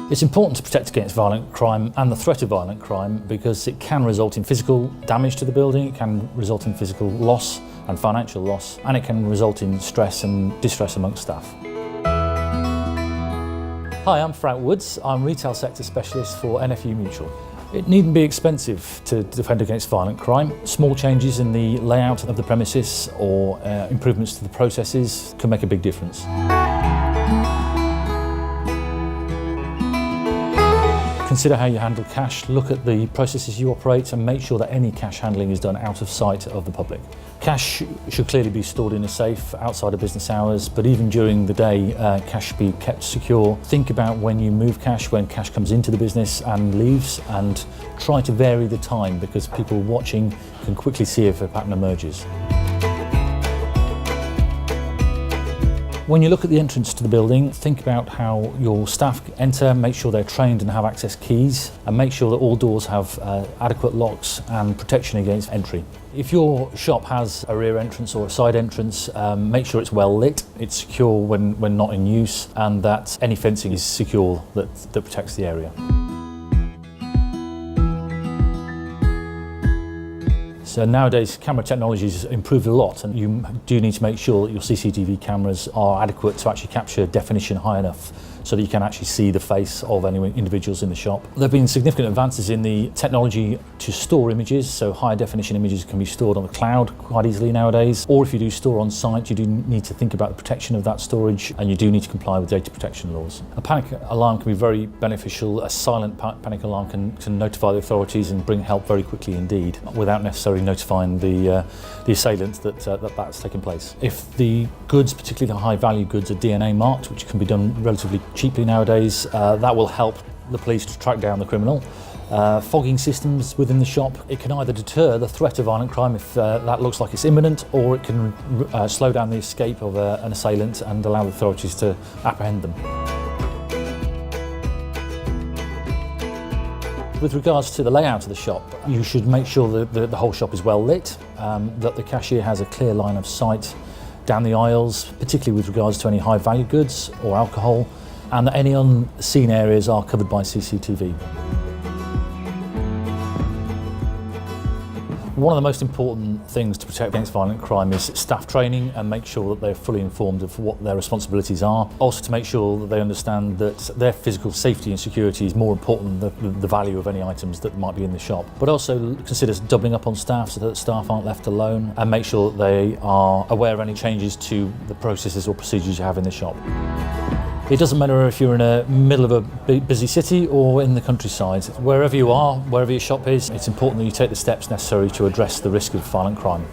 It's important to protect against violent crime and the threat of violent crime because it can result in physical damage to the building, it can result in physical loss and financial loss, and it can result in stress and distress amongst staff. Hi, I'm Frank Woods. I'm Retail Sector Specialist for NFU Mutual. It needn't be expensive to defend against violent crime. Small changes in the layout of the premises or improvements to the processes can make a big difference. Consider how you handle cash, look at the processes you operate and make sure that any cash handling is done out of sight of the public. Cash should clearly be stored in a safe outside of business hours, but even during the day, cash should be kept secure. Think about when you move cash, when cash comes into the business and leaves, and try to vary the time because people watching can quickly see if a pattern emerges. When you look at the entrance to the building, think about how your staff enter, make sure they're trained and have access keys, and make sure that all doors have adequate locks and protection against entry. If your shop has a rear entrance or a side entrance, make sure it's well lit, it's secure when not in use, and that any fencing is secure that protects the area. So nowadays camera technology has improved a lot and you do need to make sure that your CCTV cameras are adequate to actually capture definition high enough so that you can actually see the face of any individuals in the shop. There have been significant advances in the technology to store images, so high definition images can be stored on the cloud quite easily nowadays, or if you do store on site you do need to think about the protection of that storage and you do need to comply with data protection laws. A panic alarm can be very beneficial. A silent panic alarm can notify the authorities and bring help very quickly indeed without necessarily notifying the assailant that's taken place. If the goods, particularly the high value goods, are DNA marked, which can be done relatively cheaply nowadays, that will help the police to track down the criminal. Fogging systems within the shop, it can either deter the threat of violent crime if that looks like it's imminent, or it can slow down the escape of an assailant and allow the authorities to apprehend them. With regards to the layout of the shop, you should make sure that the whole shop is well lit, that the cashier has a clear line of sight down the aisles, particularly with regards to any high value goods or alcohol, and that any unseen areas are covered by CCTV. One of the most important things to protect against violent crime is staff training and make sure that they're fully informed of what their responsibilities are. Also to make sure that they understand that their physical safety and security is more important than the value of any items that might be in the shop. But also consider doubling up on staff so that staff aren't left alone, and make sure that they are aware of any changes to the processes or procedures you have in the shop. It doesn't matter if you're in the middle of a busy city or in the countryside. Wherever you are, wherever your shop is, it's important that you take the steps necessary to address the risk of violent crime.